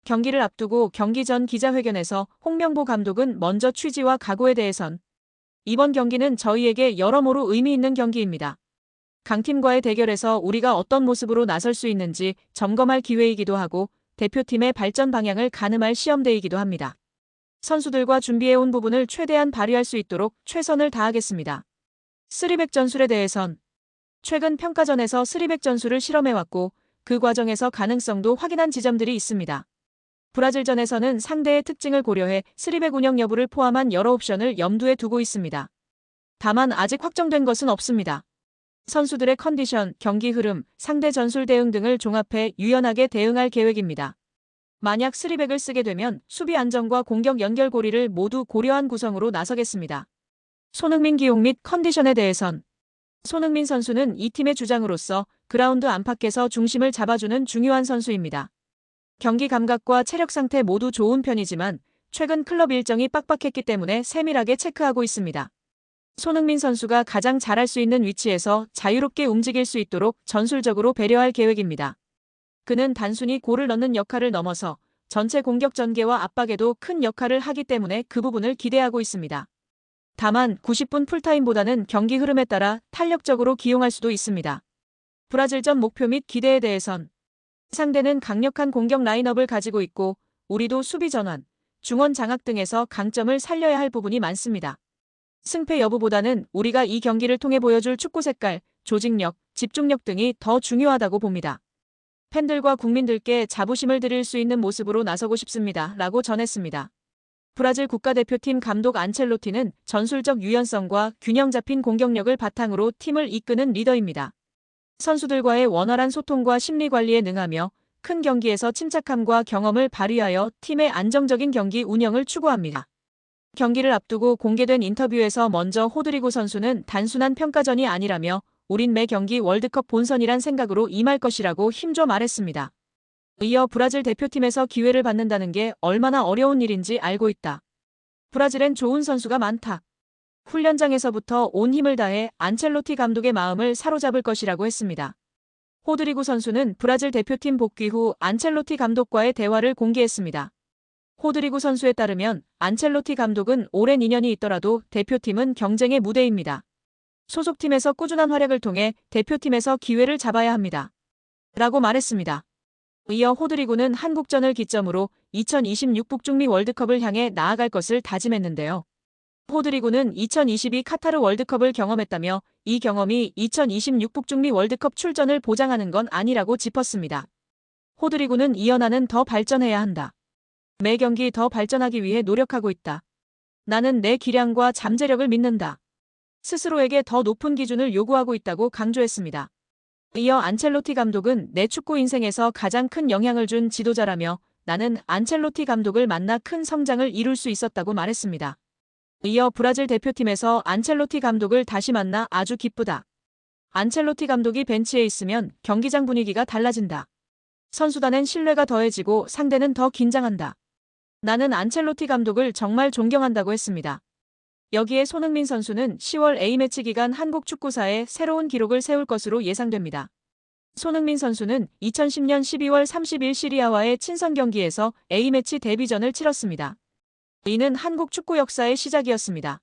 경기를 앞두고 경기 전 기자회견에서 홍명보 감독은 먼저 취지와 각오에 대해선 이번 경기는 저희에게 여러모로 의미 있는 경기입니다. 강팀과의 대결에서 우리가 어떤 모습으로 나설 수 있는지 점검할 기회이기도 하고 대표팀의 발전 방향을 가늠할 시험대이기도 합니다. 선수들과 준비해온 부분을 최대한 발휘할 수 있도록 최선을 다하겠습니다. 쓰리백 전술에 대해선 최근 평가전에서 쓰리백 전술을 실험해왔고 그 과정에서 가능성도 확인한 지점들이 있습니다. 브라질전에서는 상대의 특징을 고려해 쓰리백 운영 여부를 포함한 여러 옵션을 염두에 두고 있습니다. 다만 아직 확정된 것은 없습니다. 선수들의 컨디션, 경기 흐름, 상대 전술 대응 등을 종합해 유연하게 대응할 계획입니다. 만약 쓰리백을 쓰게 되면 수비 안정과 공격 연결고리를 모두 고려한 구성으로 나서겠습니다. 손흥민 기용 및 컨디션에 대해선 손흥민 선수는 이 팀의 주장으로서 그라운드 안팎에서 중심을 잡아주는 중요한 선수입니다. 경기 감각과 체력 상태 모두 좋은 편이지만 최근 클럽 일정이 빡빡했기 때문에 세밀하게 체크하고 있습니다. 손흥민 선수가 가장 잘할 수 있는 위치에서 자유롭게 움직일 수 있도록 전술적으로 배려할 계획입니다. 그는 단순히 골을 넣는 역할을 넘어서 전체 공격 전개와 압박에도 큰 역할을 하기 때문에 그 부분을 기대하고 있습니다. 다만 90분 풀타임보다는 경기 흐름에 따라 탄력적으로 기용할 수도 있습니다. 브라질전 목표 및 기대에 대해선 상대는 강력한 공격 라인업을 가지고 있고 우리도 수비 전환, 중원 장악 등에서 강점을 살려야 할 부분이 많습니다. 승패 여부보다는 우리가 이 경기를 통해 보여줄 축구 색깔, 조직력, 집중력 등이 더 중요하다고 봅니다. 팬들과 국민들께 자부심을 드릴 수 있는 모습으로 나서고 싶습니다. 라고 전했습니다. 브라질 국가대표팀 감독 안첼로티는 전술적 유연성과 균형 잡힌 공격력을 바탕으로 팀을 이끄는 리더입니다. 선수들과의 원활한 소통과 심리 관리에 능하며 큰 경기에서 침착함과 경험을 발휘하여 팀의 안정적인 경기 운영을 추구합니다. 경기를 앞두고 공개된 인터뷰에서 먼저 호드리고 선수는 단순한 평가전이 아니라며 우린 매 경기 월드컵 본선이란 생각으로 임할 것이라고 힘줘 말했습니다. 이어 브라질 대표팀에서 기회를 받는다는 게 얼마나 어려운 일인지 알고 있다. 브라질엔 좋은 선수가 많다. 훈련장에서부터 온 힘을 다해 안첼로티 감독의 마음을 사로잡을 것이라고 했습니다. 호드리고 선수는 브라질 대표팀 복귀 후 안첼로티 감독과의 대화를 공개했습니다. 호드리고 선수에 따르면 안첼로티 감독은 오랜 인연이 있더라도 대표팀은 경쟁의 무대입니다. 소속팀에서 꾸준한 활약을 통해 대표팀에서 기회를 잡아야 합니다. 라고 말했습니다. 이어 호드리고는 한국전을 기점으로 2026 북중미 월드컵을 향해 나아갈 것을 다짐했는데요. 호드리고는 2022 카타르 월드컵을 경험했다며 이 경험이 2026 북중미 월드컵 출전을 보장하는 건 아니라고 짚었습니다. 호드리고는 이어 나는 더 발전해야 한다. 매 경기 더 발전하기 위해 노력하고 있다. 나는 내 기량과 잠재력을 믿는다. 스스로에게 더 높은 기준을 요구하고 있다고 강조했습니다. 이어 안첼로티 감독은 내 축구 인생에서 가장 큰 영향을 준 지도자라며 나는 안첼로티 감독을 만나 큰 성장을 이룰 수 있었다고 말했습니다. 이어 브라질 대표팀에서 안첼로티 감독을 다시 만나 아주 기쁘다. 안첼로티 감독이 벤치에 있으면 경기장 분위기가 달라진다. 선수단엔 신뢰가 더해지고 상대는 더 긴장한다. 나는 안첼로티 감독을 정말 존경한다고 했습니다. 여기에 손흥민 선수는 10월 A매치 기간 한국 축구사에 새로운 기록을 세울 것으로 예상됩니다. 손흥민 선수는 2010년 12월 30일 시리아와의 친선 경기에서 A매치 데뷔전을 치렀습니다. 이는 한국 축구 역사의 시작이었습니다.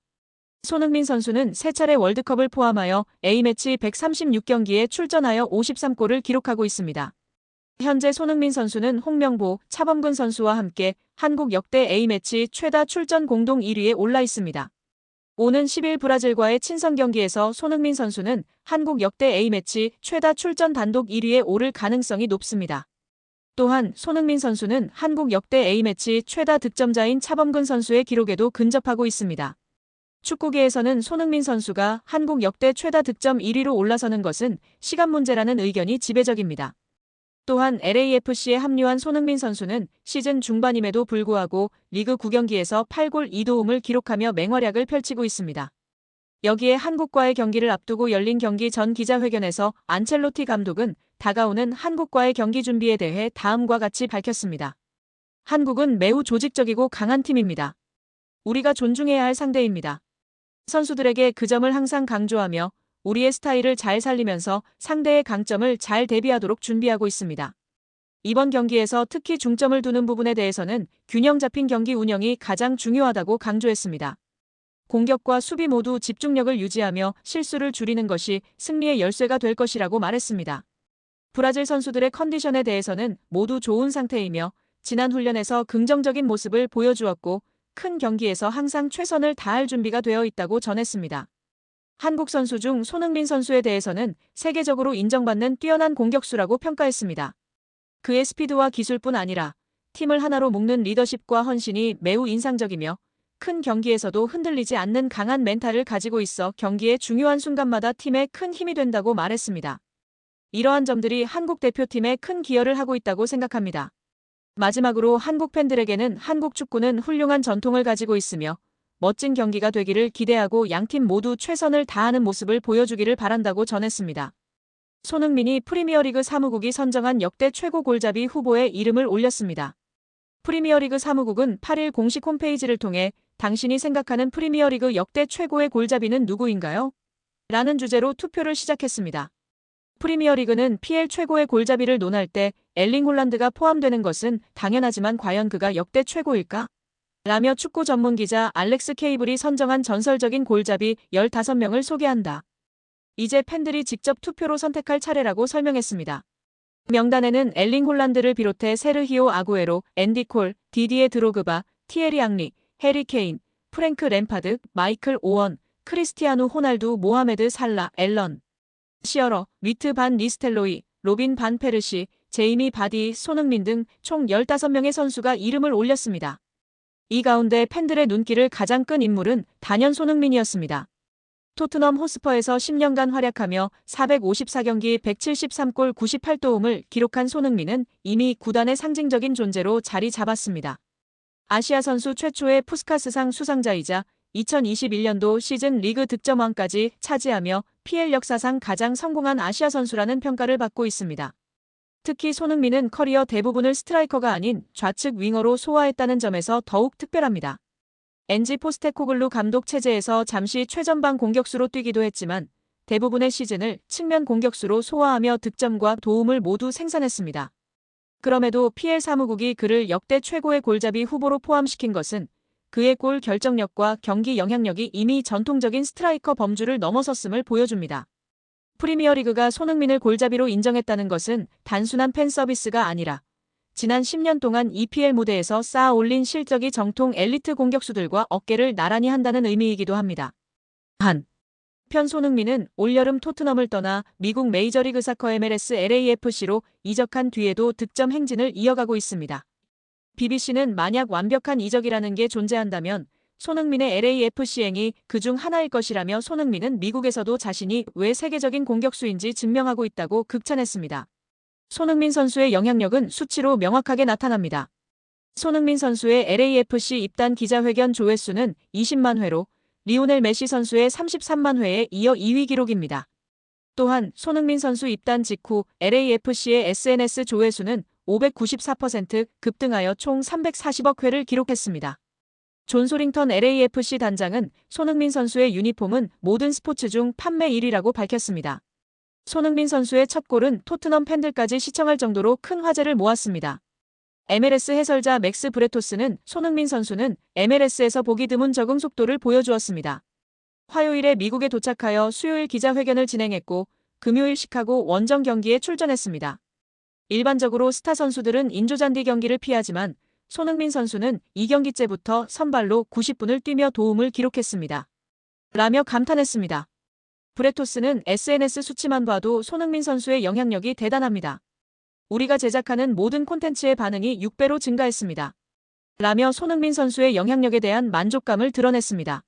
손흥민 선수는 3차례 월드컵을 포함하여 A매치 136경기에 출전하여 53골을 기록하고 있습니다. 현재 손흥민 선수는 홍명보, 차범근 선수와 함께 한국 역대 A매치 최다 출전 공동 1위에 올라 있습니다. 오는 10일 브라질과의 친선 경기에서 손흥민 선수는 한국 역대 A매치 최다 출전 단독 1위에 오를 가능성이 높습니다. 또한 손흥민 선수는 한국 역대 A매치 최다 득점자인 차범근 선수의 기록에도 근접하고 있습니다. 축구계에서는 손흥민 선수가 한국 역대 최다 득점 1위로 올라서는 것은 시간 문제라는 의견이 지배적입니다. 또한 LAFC에 합류한 손흥민 선수는 시즌 중반임에도 불구하고 리그 9경기에서 8골 2도움을 기록하며 맹활약을 펼치고 있습니다. 여기에 한국과의 경기를 앞두고 열린 경기 전 기자회견에서 안첼로티 감독은 다가오는 한국과의 경기 준비에 대해 다음과 같이 밝혔습니다. 한국은 매우 조직적이고 강한 팀입니다. 우리가 존중해야 할 상대입니다. 선수들에게 그 점을 항상 강조하며 우리의 스타일을 잘 살리면서 상대의 강점을 잘 대비하도록 준비하고 있습니다. 이번 경기에서 특히 중점을 두는 부분에 대해서는 균형 잡힌 경기 운영이 가장 중요하다고 강조했습니다. 공격과 수비 모두 집중력을 유지하며 실수를 줄이는 것이 승리의 열쇠가 될 것이라고 말했습니다. 브라질 선수들의 컨디션에 대해서는 모두 좋은 상태이며 지난 훈련에서 긍정적인 모습을 보여주었고 큰 경기에서 항상 최선을 다할 준비가 되어 있다고 전했습니다. 한국 선수 중 손흥민 선수에 대해서는 세계적으로 인정받는 뛰어난 공격수라고 평가했습니다. 그의 스피드와 기술뿐 아니라 팀을 하나로 묶는 리더십과 헌신이 매우 인상적이며 큰 경기에서도 흔들리지 않는 강한 멘탈을 가지고 있어 경기의 중요한 순간마다 팀에 큰 힘이 된다고 말했습니다. 이러한 점들이 한국 대표팀에 큰 기여를 하고 있다고 생각합니다. 마지막으로 한국 팬들에게는 한국 축구는 훌륭한 전통을 가지고 있으며 멋진 경기가 되기를 기대하고 양팀 모두 최선을 다하는 모습을 보여주기를 바란다고 전했습니다. 손흥민이 프리미어리그 사무국이 선정한 역대 최고 골잡이 후보에 이름을 올렸습니다. 프리미어리그 사무국은 8일 공식 홈페이지를 통해 당신이 생각하는 프리미어리그 역대 최고의 골잡이는 누구인가요? 라는 주제로 투표를 시작했습니다. 프리미어리그는 PL 최고의 골잡이를 논할 때 엘링 홀란드가 포함되는 것은 당연하지만 과연 그가 역대 최고일까? 라며 축구 전문 기자 알렉스 케이블이 선정한 전설적인 골잡이 15명을 소개한다. 이제 팬들이 직접 투표로 선택할 차례라고 설명했습니다. 명단에는 엘링 홀란드를 비롯해 세르히오 아구에로, 앤디 콜, 디디에 드로그바, 티에리 앙리, 해리 케인, 프랭크 램파드, 마이클 오원, 크리스티아누 호날두, 모하메드 살라, 앨런 시어러, 위트 반 니스텔로이, 로빈 반 페르시, 제이미 바디, 손흥민 등 총 15명의 선수가 이름을 올렸습니다. 이 가운데 팬들의 눈길을 가장 끈 인물은 단연 손흥민이었습니다. 토트넘 호스퍼에서 10년간 활약하며 454경기 173골 98도움을 기록한 손흥민은 이미 구단의 상징적인 존재로 자리 잡았습니다. 아시아 선수 최초의 푸스카스상 수상자이자 2021년도 시즌 리그 득점왕까지 차지하며 PL 역사상 가장 성공한 아시아 선수라는 평가를 받고 있습니다. 특히 손흥민은 커리어 대부분을 스트라이커가 아닌 좌측 윙어로 소화했다는 점에서 더욱 특별합니다. 엔지 포스테코글루 감독 체제에서 잠시 최전방 공격수로 뛰기도 했지만 대부분의 시즌을 측면 공격수로 소화하며 득점과 도움을 모두 생산했습니다. 그럼에도 PL 사무국이 그를 역대 최고의 골잡이 후보로 포함시킨 것은 그의 골 결정력과 경기 영향력이 이미 전통적인 스트라이커 범주를 넘어섰음을 보여줍니다. 프리미어리그가 손흥민을 골잡이로 인정했다는 것은 단순한 팬 서비스가 아니라 지난 10년 동안 EPL 무대에서 쌓아 올린 실적이 정통 엘리트 공격수들과 어깨를 나란히 한다는 의미이기도 합니다. 한편 손흥민은 올여름 토트넘을 떠나 미국 메이저리그 사커 MLS LAFC로 이적한 뒤에도 득점 행진을 이어가고 있습니다. BBC는 만약 완벽한 이적이라는 게 존재한다면 손흥민의 LAFC행이 그중 하나일 것이라며 손흥민은 미국에서도 자신이 왜 세계적인 공격수인지 증명하고 있다고 극찬했습니다. 손흥민 선수의 영향력은 수치로 명확하게 나타납니다. 손흥민 선수의 LAFC 입단 기자회견 조회수는 20만 회로 리오넬 메시 선수의 33만 회에 이어 2위 기록입니다. 또한 손흥민 선수 입단 직후 LAFC의 SNS 조회수는 594% 급등하여 총 340억 회를 기록했습니다. 존 소링턴 LAFC 단장은 손흥민 선수의 유니폼은 모든 스포츠 중 판매 1위라고 밝혔습니다. 손흥민 선수의 첫 골은 토트넘 팬들까지 시청할 정도로 큰 화제를 모았습니다. MLS 해설자 맥스 브레토스는 손흥민 선수는 MLS에서 보기 드문 적응 속도를 보여주었습니다. 화요일에 미국에 도착하여 수요일 기자회견을 진행했고 금요일 시카고 원정 경기에 출전했습니다. 일반적으로 스타 선수들은 인조잔디 경기를 피하지만 손흥민 선수는 2경기째부터 선발로 90분을 뛰며 도움을 기록했습니다. 라며 감탄했습니다. 브레토스는 SNS 수치만 봐도 손흥민 선수의 영향력이 대단합니다. 우리가 제작하는 모든 콘텐츠의 반응이 6배로 증가했습니다. 라며 손흥민 선수의 영향력에 대한 만족감을 드러냈습니다.